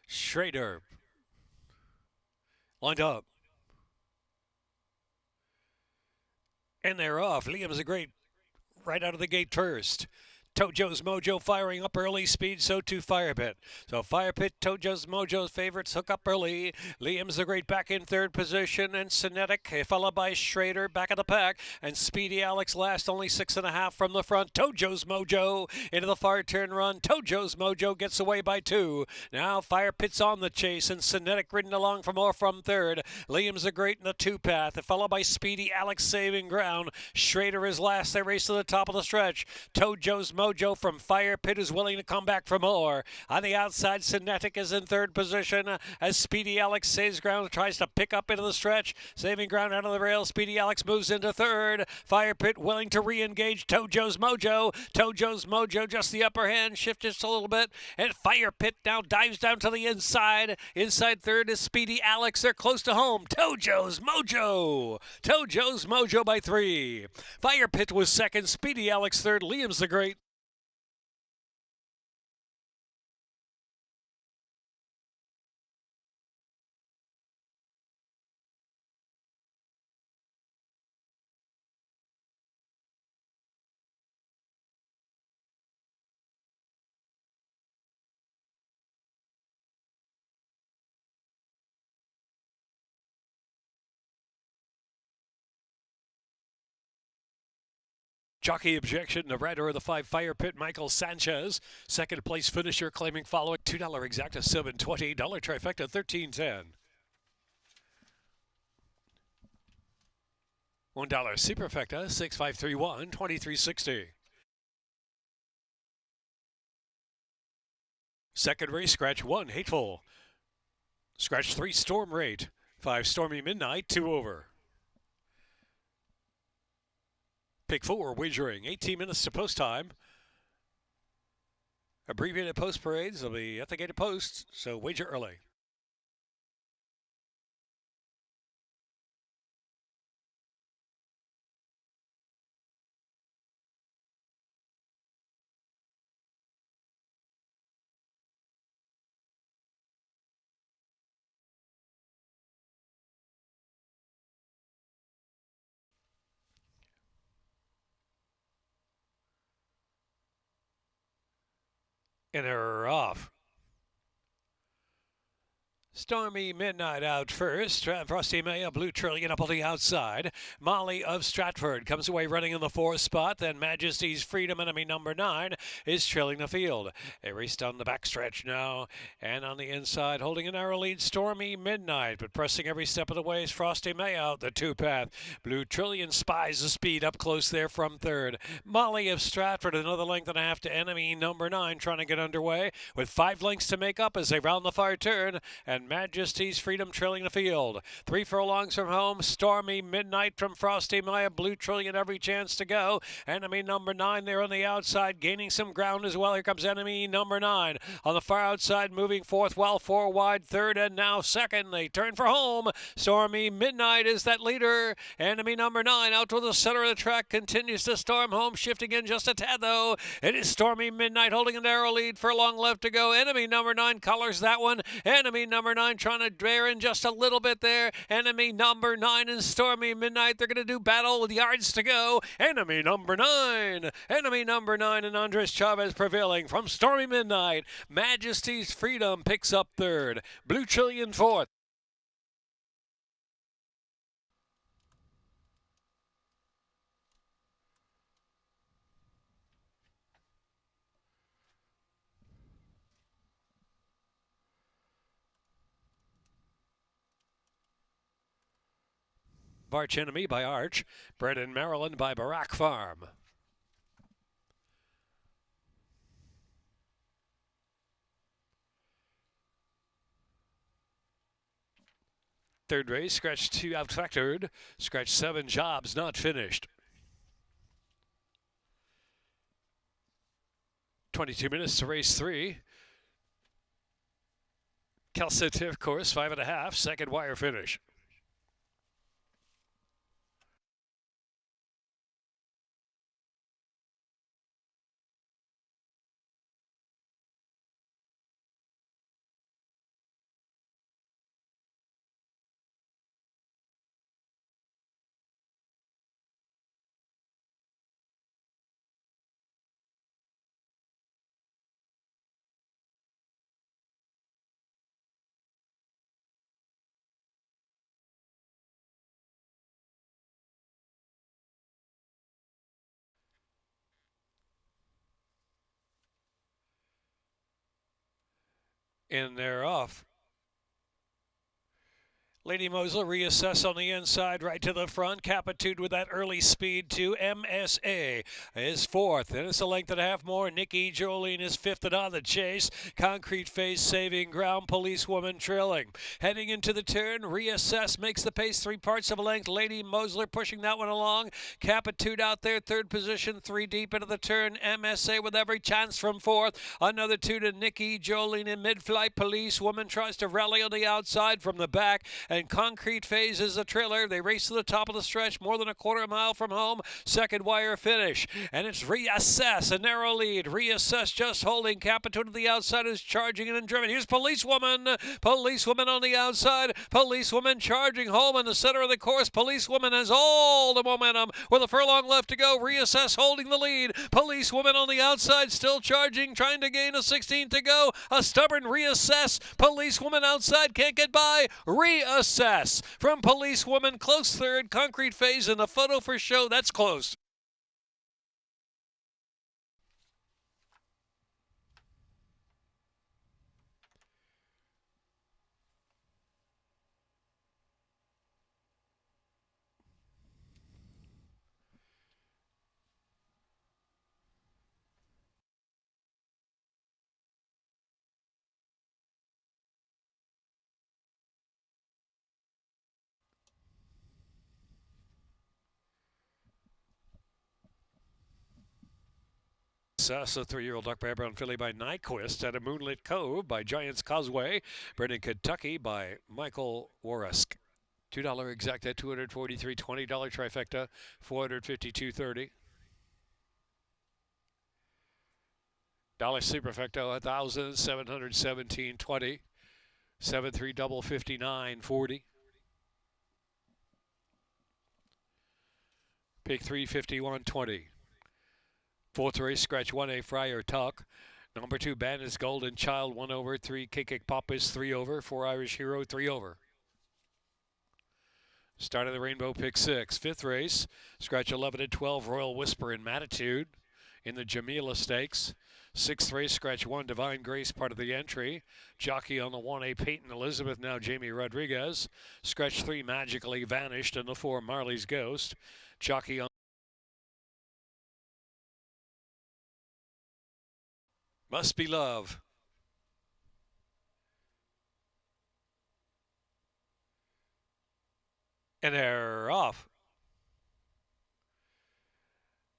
Schrader. Lined up. And they're off. Liam's a great right out of the gate first. Tojo's Mojo firing up early, speed, so too Fire Pit. So Fire Pit, Tojo's Mojo's favorites hook up early. Liam's the great back in third position, and Cinetic, followed by Schrader back of the pack, and Speedy Alex last, only 6.5 from the front. Tojo's Mojo into the far turn run. Tojo's Mojo gets away by 2. Now Fire Pit's on the chase, and Cinetic ridden along for more from third. Liam's the great in the 2-path, followed by Speedy Alex saving ground. Schrader is last. They race to the top of the stretch. Tojo's Mojo from Fire Pit is willing to come back for more. On the outside, Cinetic is in third position as Speedy Alex saves ground, tries to pick up into the stretch. Saving ground out of the rail. Speedy Alex moves into third. Fire Pit willing to re-engage Tojo's Mojo. Tojo's Mojo just the upper hand, shift just a little bit. And Fire Pit now dives down to the inside. Inside third is Speedy Alex. They're close to home. Tojo's Mojo. Tojo's Mojo by 3. Fire Pit was second. Speedy Alex third. Liam's the great. Jockey objection, the rider of the 5 Fire Pit, Michael Sanchez. Second place finisher claiming following $2 exacta $7.20, trifecta $13.10. $1 superfecta 6531 2360. Second race, scratch 1, Hateful. Scratch 3, Storm Rate. 5, Stormy Midnight, 2 over. Pick 4, wagering, 18 minutes to post time. Abbreviated post parades will be at the gated posts, so wager early. And they're off. Stormy Midnight out first. Frosty May, a Blue Trillion up on the outside. Molly of Stratford comes away running in the 4th spot. Then Majesty's Freedom, enemy number 9, is trailing the field. They race down the backstretch now. And on the inside, holding a narrow lead, Stormy Midnight. But pressing every step of the way is Frosty May out the 2-path. Blue Trillion spies the speed up close there from third. Molly of Stratford, another length and a half to enemy number 9, trying to get underway with 5 lengths to make up as they round the far turn. And Majesty's Freedom trailing the field. 3 furlongs from home. Stormy Midnight from Frosty Maya. Blue Trillion every chance to go. Enemy number 9 there on the outside, gaining some ground as well. Here comes enemy number 9 on the far outside, moving fourth, well 4 wide, third, and now second. They turn for home. Stormy Midnight is that leader. Enemy number 9 out to the center of the track, continues to storm home, shifting in just a tad though. It is Stormy Midnight holding a narrow lead, furlong left to go. Enemy number 9 collars that one. Enemy number 9 trying to bear in just a little bit there. Enemy number 9 and Stormy Midnight. They're going to do battle with yards to go. Enemy number 9. Enemy number 9 and Andres Chavez prevailing from Stormy Midnight. Majesty's Freedom picks up third. Blue Trillion fourth. Arch Enemy by Arch. Bred in Maryland by Barack Farm. Third race, scratch 2 outfactored. Scratch 7 jobs not finished. 22 minutes to race 3. Calcitive course, 5.5. Second wire finish. And they're off. Lady Mosler reassess on the inside, right to the front. Capitude with that early speed to MSA is fourth. Then it's a length and a half more. Nikki Jolene is fifth and on the chase. Concrete Phase saving ground. Policewoman trailing. Heading into the turn, reassess makes the pace 3 parts of a length. Lady Mosler pushing that one along. Capitude out there, third position, 3 deep into the turn. MSA with every chance from fourth. Another 2 to Nikki Jolene in mid-flight. Policewoman tries to rally on the outside from the back. And Concrete Phase is the trailer. They race to the top of the stretch, more than a quarter mile from home. Second wire finish. And it's Reassess, a narrow lead. Reassess just holding. Capitude to the outside is charging and driven. Here's Policewoman. Policewoman on the outside. Policewoman charging home in the center of the course. Policewoman has all the momentum with a furlong left to go. Reassess holding the lead. Policewoman on the outside still charging, trying to gain a 16th to go. A stubborn Reassess. Policewoman outside can't get by. Reassess from Policewoman, close third. Concrete Phase in the photo for show. That's close. Success, a 3-year-old Duck Bear Brown filly by Nyquist at a Moonlit Cove by Giants Causeway. Bred in Kentucky by Michael Warask. $2 exact at $243, $20 trifecta, $452.30. Dollar superfecto, $1,717.20. 7-3 double 59.40. Pick 351.20. Fourth race, scratch 1A, Friar Tuck. Number 2, Bandit's Golden Child, 1 over. 3, Kick Pop is 3 over. 4, Irish Hero, 3 over. Start of the Rainbow, pick 6. Fifth race, scratch 11 and 12, Royal Whisper in Matitude in the Jamila Stakes. Sixth race, scratch 1, Divine Grace, part of the entry. Jockey on the 1A, Peyton Elizabeth, now Jamie Rodriguez. Scratch 3, Magically Vanished in the 4, Marley's Ghost. Jockey on Must Be Love. And they're off.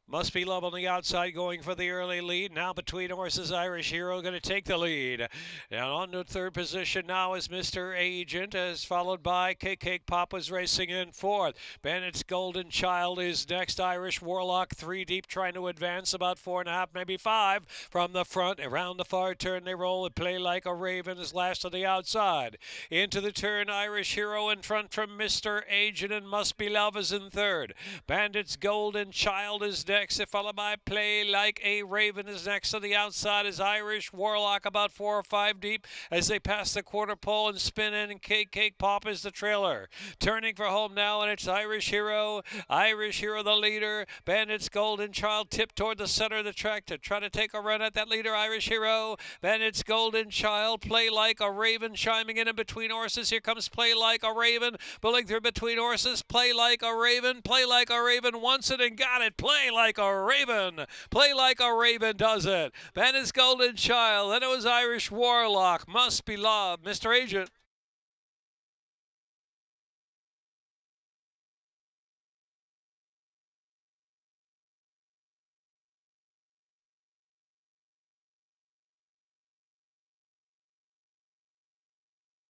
Must Be Love on the outside going for the early lead. Now between horses, Irish Hero going to take the lead. Now on to third position now is Mr. Agent, as followed by Cake Pop was racing in fourth. Bandit's Golden Child is next. Irish Warlock 3 deep trying to advance about 4.5, maybe 5 from the front. Around the far turn they roll and Play Like a Raven is last on the outside. Into the turn, Irish Hero in front from Mr. Agent, and Must Be Love is in third. Bandit's Golden Child is next, followed by Play Like a Raven is next. To the outside is Irish Warlock about 4 or 5 deep as they pass the quarter pole and spin in, and Cake Pop is the trailer. Turning for home now, and it's Irish Hero. Irish Hero the leader. Bandit's Golden Child tipped toward the center of the track to try to take a run at that leader, Irish Hero. Bandit's Golden Child, Play Like a Raven chiming in between horses. Here comes Play Like a Raven, pulling through between horses. Play Like a Raven, Play Like a Raven wants it and got it. Play Like a Raven. Play Like a Raven does it. Bandit's Golden Child. Then it was Irish Warlock. Must Be Love. Mr. Agent.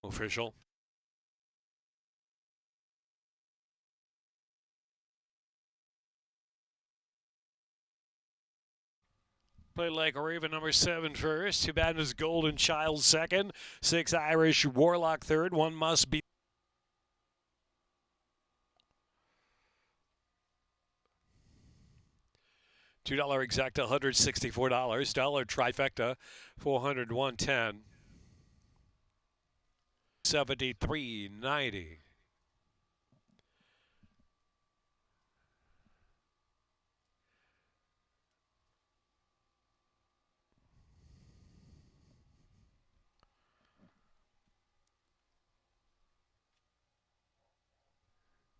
Official. Play Like a Raven, number 7 first. Too bad was Golden Child second. 6 Irish Warlock third. 1 Must Be. $2 exacta, $164. Dollar trifecta, $401.10. $73.90.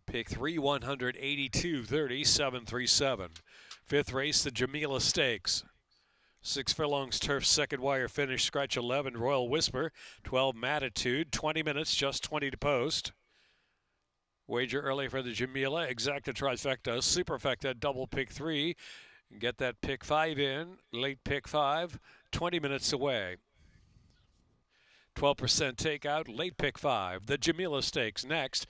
Pick 3, 182.30, 737. Fifth race, the Jamila Stakes. 6 furlongs turf, second wire finish, scratch 11, Royal Whisper, 12 Matitude, 20 minutes, just 20 to post. Wager early for the Jamila, exacta trifecta, superfecta, double pick 3. Get that pick 5 in, late pick 5, 20 minutes away. 12% takeout, late pick 5. The Jamila Stakes next.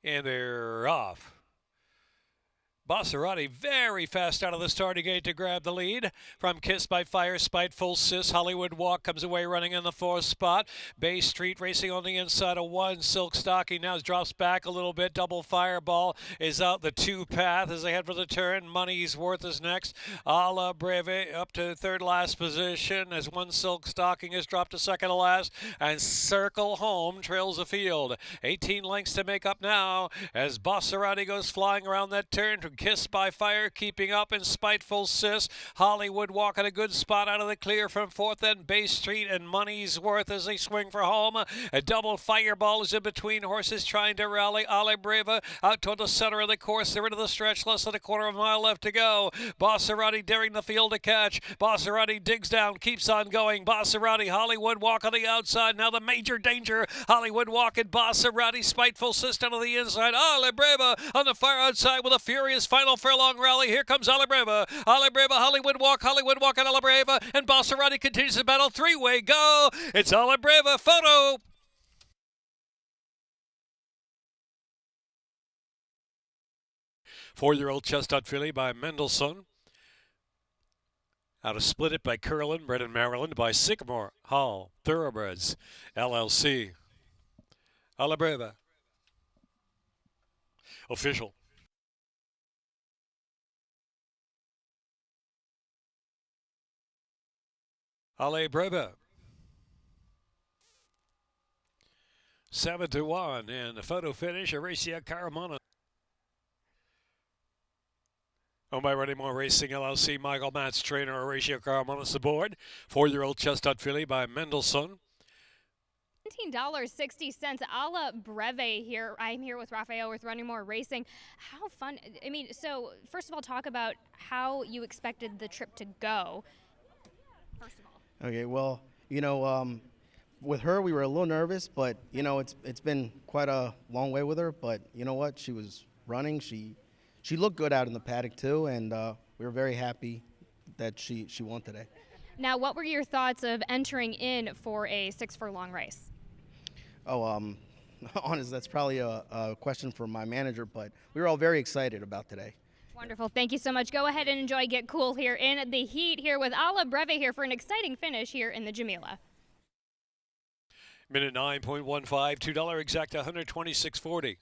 And they're off. Basarati very fast out of the starting gate to grab the lead. From Kiss by Fire, Spiteful Sis, Hollywood Walk comes away running in the fourth spot. Bay Street racing on the inside of 1. Silk Stocking now drops back a little bit. Double Fireball is out the 2 path as they head for the turn. Money's Worth is next. A La Breve up to third last position as 1 Silk Stocking is dropped to second to last. And Circle Home trails the field. 18 lengths to make up now as Basarati goes flying around that turn. Kiss by Fire keeping up in Spiteful Sis. Hollywood Walk at a good spot out of the clear from fourth, then Bay Street and Money's Worth as they swing for home. A double Fireball is in between horses trying to rally. Ale Breva out toward the center of the course. They're into the stretch, less than a quarter of a mile left to go. Basarati daring the field to catch. Basarati digs down, keeps on going. Basarati, Hollywood Walk on the outside. Now the major danger. Hollywood Walk and Basarati. Spiteful Sis down to the inside. Ale Breva on the far outside with a furious final furlong rally. Here comes Alabreva. Alabreva, Hollywood Walk and Alabreva. And Basarati continues the battle. 3-way go. It's Alabreva. Photo. Four-year-old Chestnut filly by Mendelssohn. Out of Split It by Curlin, bred in Maryland by Sycamore Hall Thoroughbreds, LLC. Alabreva. Official. Ale Breva. 7-1 and the photo finish, Horacia Caramana. Owned by Runnymore Racing LLC, Michael Matz, trainer Horacio Caramana aboard. 4-year-old Chestnut filly by Mendelssohn. $17.60 a la Breve here. I'm here with Raphael with Runnymore Racing. How fun. I mean, so first of all, talk about how you expected the trip to go. First of all. Okay, well, you know, with her we were a little nervous, but you know it's been quite a long way with her. But you know what? She was running. She looked good out in the paddock too, and we were very happy that she won today. Now, what were your thoughts of entering in for a 6 furlong race? Oh, honest, that's probably a question for my manager, but we were all very excited about today. Wonderful. Thank you so much. Go ahead and enjoy Get Cool here in the heat here with A La Breve here for an exciting finish here in the Jamila. Minute 9.15, $2 exacta, 126.40.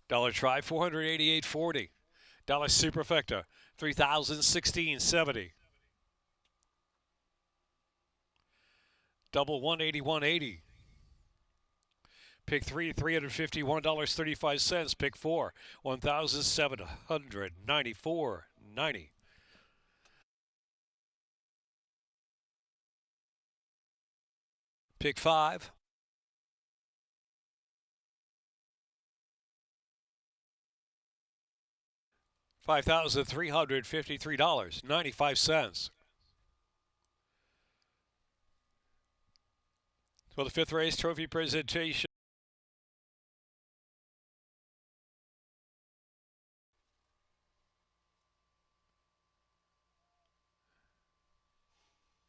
Dollar try, 488.40. Dollar superfecta, 3,016.70. Double 181.80. Pick 3, $351.35. Pick 4, $1,794.90. Pick 5. $5,353.95. For the fifth race trophy presentation.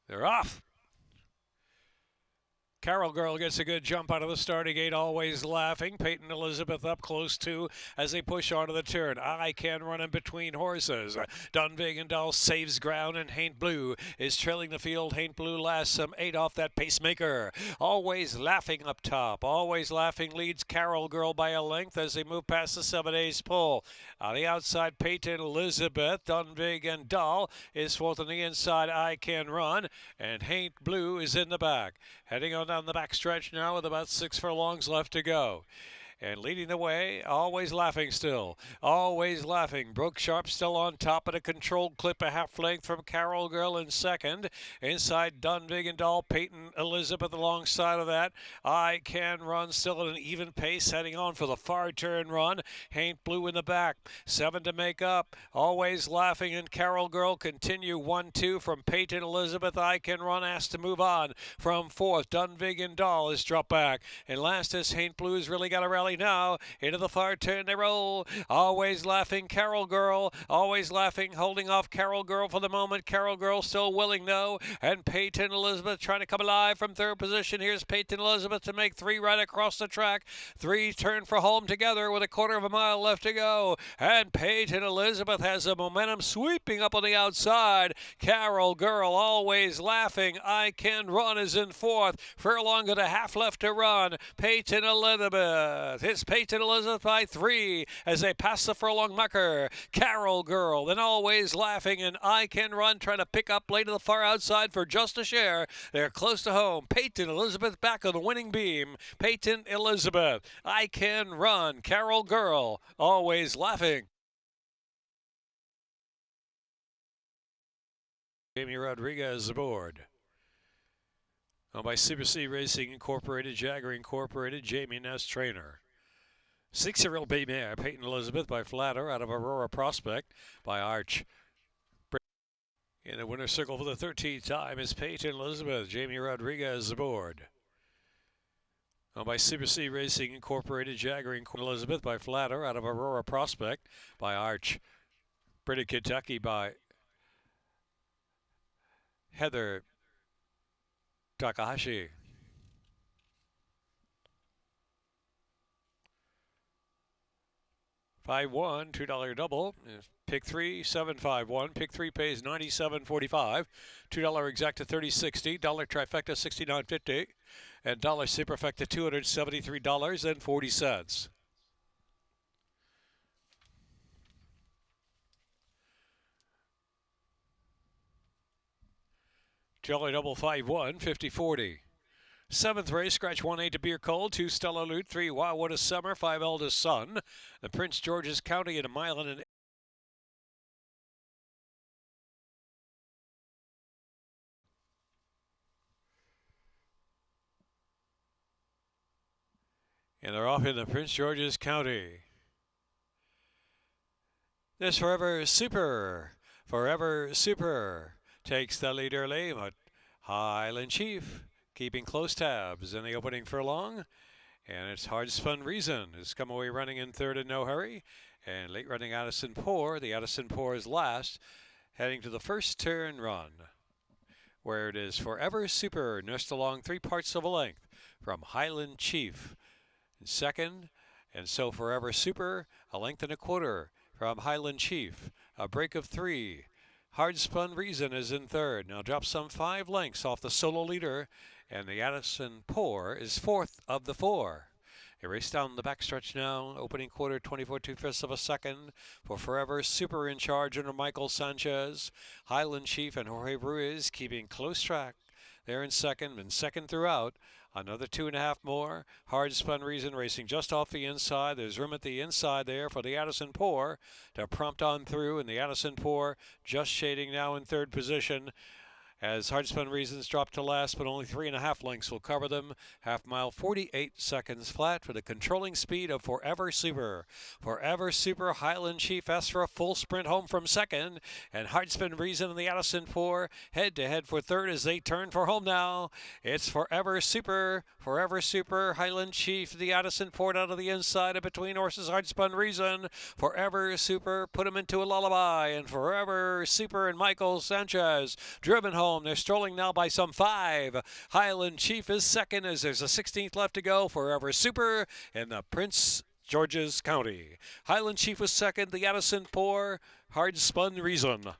They're off. Carol Girl gets a good jump out of the starting gate, always laughing. Peyton Elizabeth up close too as they push onto the turn. I Can Run in between horses. Dunvig and Dahl saves ground, and Haint Blue is trailing the field. Haint Blue lasts some 8 off that pacemaker. Always laughing up top. Always laughing leads Carol Girl by a length as they move past the 7-ace pole. On the outside, Peyton Elizabeth, Dunvig and Dahl is fourth on the inside. I Can Run, and Haint Blue is in the back. Heading on down the back stretch now with about 6 furlongs left to go. And leading the way, always laughing still. Always laughing. Brooke Sharp still on top at a controlled clip, a half length from Carol Girl in second. Inside Dunvig and Doll, Peyton Elizabeth alongside of that. I Can Run still at an even pace, heading on for the far turn run. Haint Blue in the back. 7 to make up. Always laughing and Carol Girl continue 1-2 from Peyton Elizabeth. I Can Run asked to move on from fourth. Dunvig and Doll is dropped back. And last is Haint Blue has really got a rally now. Into the far turn they roll. Always laughing Carol Girl. Always laughing, holding off Carol Girl for the moment. Carol Girl still willing though. And Peyton Elizabeth trying to come alive from third position. Here's Peyton Elizabeth to make 3 right across the track. 3 turn for home together with a quarter of a mile left to go. And Peyton Elizabeth has the momentum sweeping up on the outside. Carol Girl always laughing. I Can Run is in fourth. Furlong and a half left to run. Peyton Elizabeth. It's Peyton Elizabeth by 3 as they pass the furlong marker. Carol Girl, then always laughing, and I Can Run trying to pick up late to the far outside for just a share. They're close to home. Peyton Elizabeth back on the winning beam. Peyton Elizabeth. I Can Run. Carol Girl, always laughing. Jamie Rodriguez aboard. Owned by CBC Racing Incorporated, Jagger Incorporated, Jamie Ness trainer. 6-year-old bay mare, Peyton Elizabeth by Flatter out of Aurora Prospect by Arch. In the winner's circle for the 13th time is Peyton Elizabeth, Jamie Rodriguez aboard. Owned by CBC Racing Incorporated, Jagger Elizabeth by Flatter out of Aurora Prospect by Arch. Pretty Kentucky by Heather Takahashi. $5-1, $2 double. Pick 3, 751. Pick 3 pays $97.45. $2 exacta $30.60. Dollar trifecta $69.50. And dollar superfecta $273.40. $2 double 5-1, 50-40. 7th race, scratch 1-8 to Beer Cold, 2 Stella Loot, 3 Wildwood of Summer, 5 Eldest Son. The Prince George's County at a mile and an and they're off in the Prince George's County. This Forever Super takes the lead early, but Highland Chief keeping close tabs in the opening furlong. And it's Hard Spun Reason has come away running in third in No Hurry. And late running Addison Poor. The Addison Poor is last, heading to the first turn run, where it is Forever Super nursed along 3 parts of a length from Highland Chief in second. And so Forever Super, a length and a quarter from Highland Chief. A break of 3. Hard Spun Reason is in third. Now drops some 5 lengths off the solo leader. And the Addison Poor is fourth of the 4. A race down the backstretch now. Opening quarter, 24 2/5 of a second for Forever Super in charge under Michael Sanchez. Highland Chief and Jorge Ruiz keeping close track. They're in second, and second throughout. Another 2.5 more. Hard Spun Reason racing just off the inside. There's room at the inside there for the Addison Poor to prompt on through, and the Addison Poor just shading now in third position. As Hard Spun Reasons drop to last, but only 3.5 lengths will cover them. Half mile, 48 seconds flat for the controlling speed of Forever Super. Forever Super, Highland Chief asks for a full sprint home from second. And Hard Spun Reason and the Addison Poor head to head for third as they turn for home now. It's Forever Super, Highland Chief, the Addison Poor out of the inside and between horses, Hard Spun Reason. Forever Super, put him into a lullaby. And Forever Super and Michael Sanchez driven home. They're strolling now by some 5. Highland Chief is second as there's a 16th left to go. Forever Super in the Prince George's County. Highland Chief was second. The Addison Poor, Hard Spun Reason.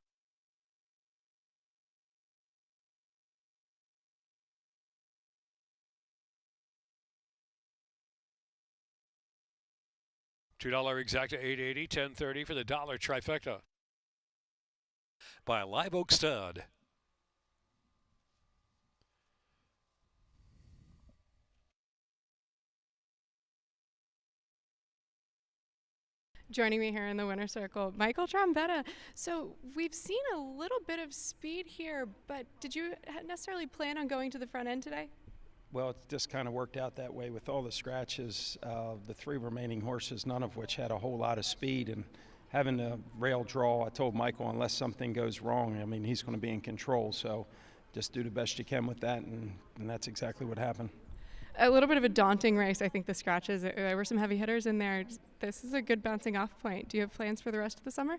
$2 exacta $8.80, $10.30 for the dollar trifecta by Live Oak Stud. Joining me here in the winner's circle, Michael Trombetta. So we've seen a little bit of speed here, but did you necessarily plan on going to the front end today? Well, it just kind of worked out that way with all the scratches. The three remaining horses, none of which had a whole lot of speed, and having the rail draw, I told Michael, unless something goes wrong, I mean, he's going to be in control. So just do the best you can with that, and that's exactly what happened. A little bit of a daunting race, I think, the scratches. There were some heavy hitters in there. This is a good bouncing off point. Do you have plans for the rest of the summer?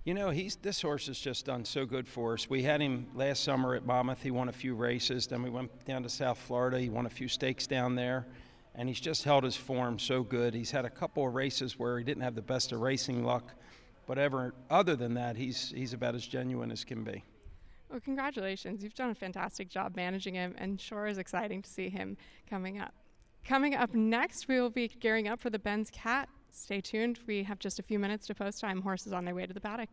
You know, this horse has just done so good for us. We had him last summer at Monmouth. He won a few races. Then we went down to South Florida. He won a few stakes down there. And he's just held his form so good. He's had a couple of races where he didn't have the best of racing luck. But other than that, he's about as genuine as can be. Well, congratulations. You've done a fantastic job managing him, and sure is exciting to see him coming up. Coming up next, we will be gearing up for the Ben's Cat. Stay tuned. We have just a few minutes to post time. Horses on their way to the paddock.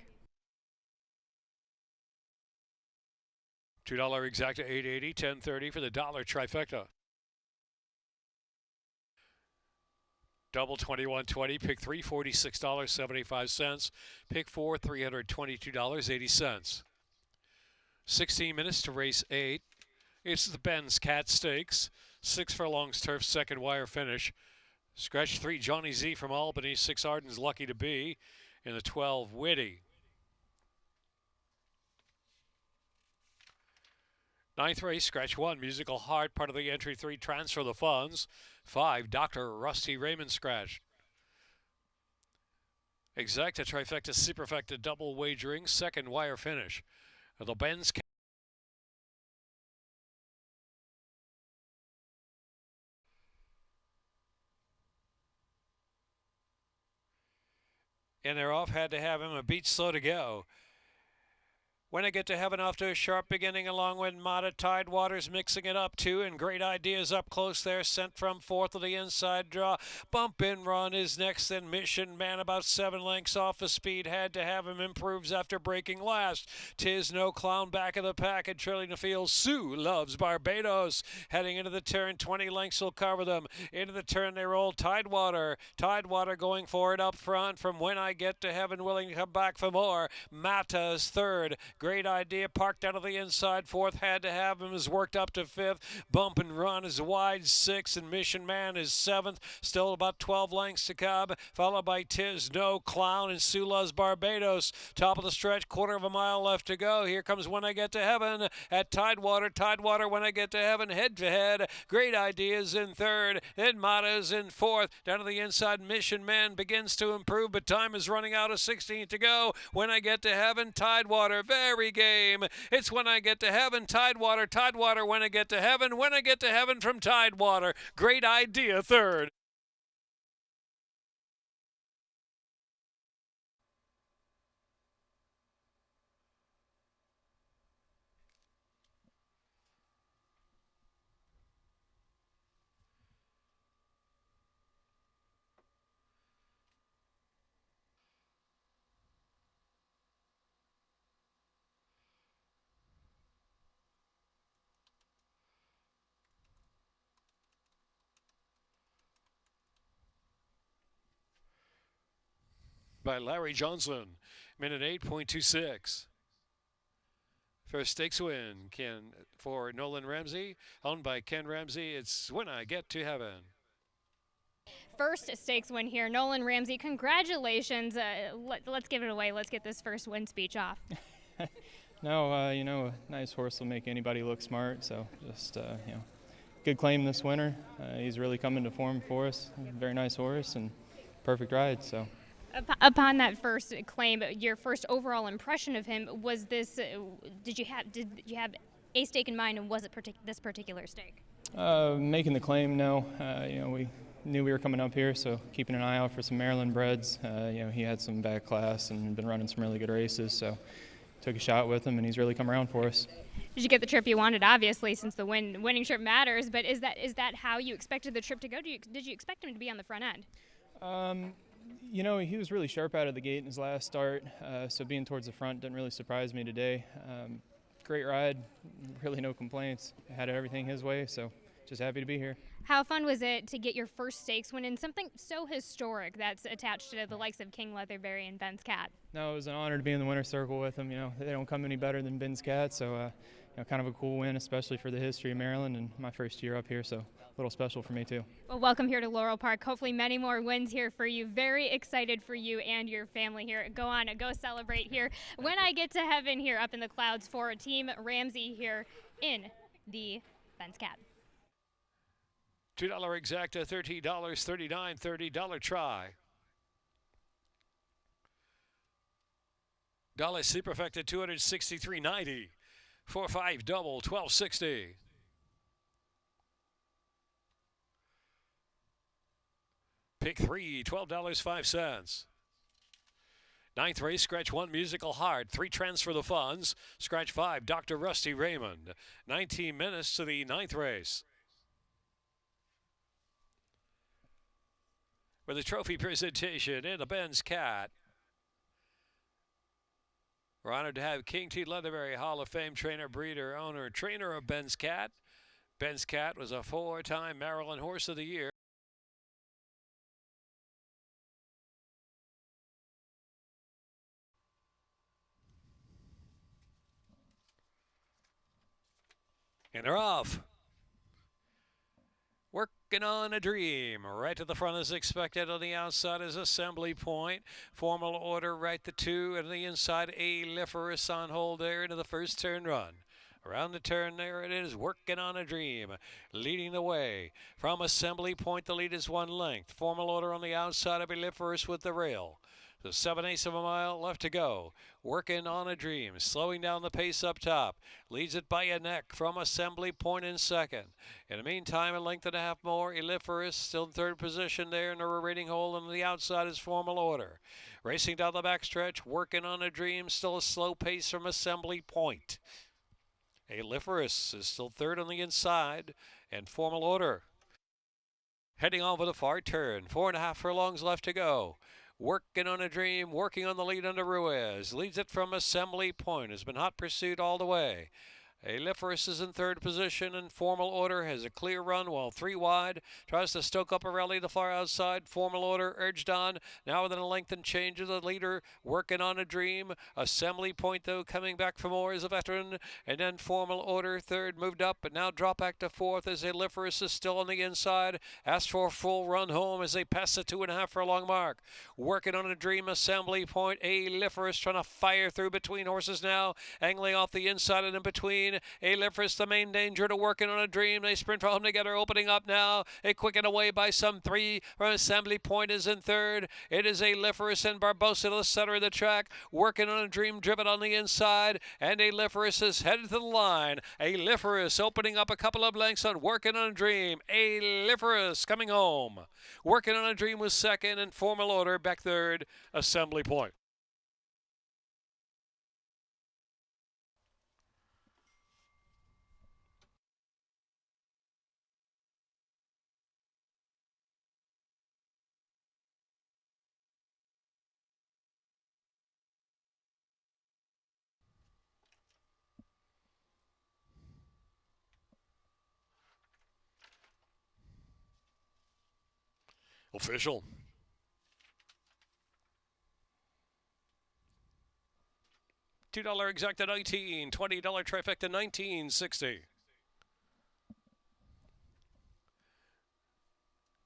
$2 exacta, $8.80, $10.30 for the dollar trifecta. Double 21.20, pick 3, $46.75. Pick 4, $322.80. 16 minutes to race 8. It's the Ben's Cat Stakes. 6 furlongs turf, second wire finish. Scratch 3, Johnny Z from Albany. 6, Arden's Lucky to Be. In the 12, Witty. 9th race, scratch 1, Musical Heart, part of the entry 3, Transfer the Funds. 5, Dr. Rusty Raymond scratch. Exacta, trifecta, superfecta, double wagering, second wire finish. The Ben's Cat. And they're off, had to have him a beat slow to go. When I Get to Heaven off to a sharp beginning, along with Mata Tidewater's mixing it up too, and Great Ideas up close there, sent from fourth to the inside draw. Bump and Run is next, then Mission Man about 7 lengths off the speed. Had to Have Him improves after breaking last. Tis No Clown back of the pack and trailing the field. Sue Loves Barbados heading into the turn. 20 lengths will cover them. Into the turn they roll. Tidewater going for it up front from When I Get to Heaven, willing to come back for more. Mata's third. Great Idea parked out of the inside. Fourth, Had to Have Him is worked up to fifth. Bump and Run is wide sixth, and Mission Man is seventh. Still about 12 lengths to come, followed by Tis No Clown and Sula's Barbados. Top of the stretch, quarter of a mile left to go. Here comes When I Get to Heaven at Tidewater. Tidewater, When I Get to Heaven, head to head. Great Ideas in third, then Mata's in fourth. Down to the inside, Mission Man begins to improve, but time is running out of 16 to go. When I Get to Heaven, Tidewater, very game. It's When I Get to Heaven, Tidewater, Tidewater, When I Get to Heaven, When I Get to Heaven from Tidewater. Great Idea third. By Larry Johnson, minute 8.26. First stakes win for Nolan Ramsey, owned by Ken Ramsey. It's When I Get to Heaven. First stakes win here, Nolan Ramsey. Congratulations. Let's give it away. Let's get this first win speech off. No, a nice horse will make anybody look smart. So just, good claim this winter. He's really coming to form for us. Very nice horse and perfect ride. So. Upon that first claim, your first overall impression of him was this. Did you have a stake in mind, and was it this particular stake? Making the claim, no. We knew we were coming up here, so keeping an eye out for some Maryland breds. He had some bad class and been running some really good races, so took a shot with him, and he's really come around for us. Did you get the trip you wanted? Obviously, since the winning trip matters. But is that how you expected the trip to go? Did you expect him to be on the front end? He was really sharp out of the gate in his last start, so being towards the front didn't really surprise me today. Great ride, really no complaints. Had everything his way, so just happy to be here. How fun was it to get your first stakes win in something so historic that's attached to the likes of King Leatherberry and Ben's Cat? No, it was an honor to be in the winner's circle with them. They don't come any better than Ben's Cat, so kind of a cool win, especially for the history of Maryland and my first year up here, so a little special for me too. Well, welcome here to Laurel Park. Hopefully many more wins here for you. Very excited for you and your family here. Go on, go celebrate here. When I get to heaven here up in the clouds for Team Ramsey here in the Ben's Cat. $2 exacta, $13, $39, $30 try. Dollar superfecta, $263.90. 4-5 double, $12.60. Pick 3, $12.05. Ninth race, scratch 1, Musical Heart. 3 transfer the funds. Scratch 5, Dr. Rusty Raymond. 19 minutes to the ninth race. With a trophy presentation in the Ben's Cat. We're honored to have King T. Leatherberry, Hall of Fame trainer, breeder, owner, trainer of Ben's Cat. Ben's Cat was a 4-time Maryland Horse of the Year. And they're off. Working on a dream. Right to the front as expected. On the outside is Assembly Point. Formal order right to 2. And the inside, Aliferous on hold there into the first turn run. Around the turn there it is, Working on a Dream, leading the way. From Assembly Point, the lead is 1 length. Formal order on the outside of Aliferous with the rail. So 7/8 of a mile left to go. Working on a Dream, slowing down the pace up top. Leads it by a neck from Assembly Point in second. In the meantime, a length and a half more. Aliferous still in third position there in the rating hole, and on the outside is Formal Order. Racing down the backstretch, Working on a Dream, still a slow pace from Assembly Point. Aliferous is still third on the inside, and Formal Order heading over the far turn. 4.5 furlongs left to go. Working on a Dream, working on the lead under Ruiz. Leads it from Assembly Point. Has been hot pursuit all the way. Aliferous is in third position, and Formal Order has a clear run while 3 wide. Tries to stoke up a rally the far outside. Formal Order urged on. Now within a length and change of the leader. Working on a Dream. Assembly Point, though, coming back for more as a veteran. And then Formal Order third, moved up, but now drop back to fourth as Aliferous is still on the inside. Asked for a full run home as they pass the 2.5 furlong mark. Working on a Dream, Assembly Point. Aliferous trying to fire through between horses now. Angling off the inside and in between. Aliferous, the main danger to Working on a Dream. They sprint for home together, opening up now. A quicken away by some 3 from Assembly Point is in third. It is Aliferous and Barbosa to the center of the track. Working on a Dream, driven on the inside. And Aliferous is headed to the line. Aliferous opening up a couple of lengths on Working on a Dream. Aliferous coming home. Working on a Dream was second, and Formal Order back third. Assembly Point. Official. $2 exacta 19, $20 trifecta 19.60.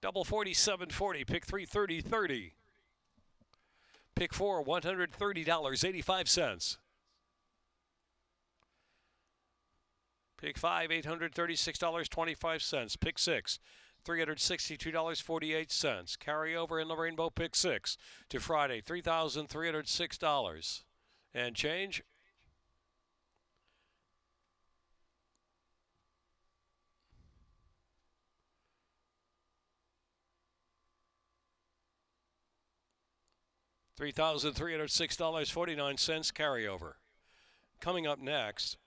Double 47.40, pick 3 30.30. Pick 4 $130.85. Pick 5 $836.25. Pick 6 $362.48. Carry over in the Rainbow Pick 6 to Friday, $3,306 and change. $3,306.49 carryover. Coming up next,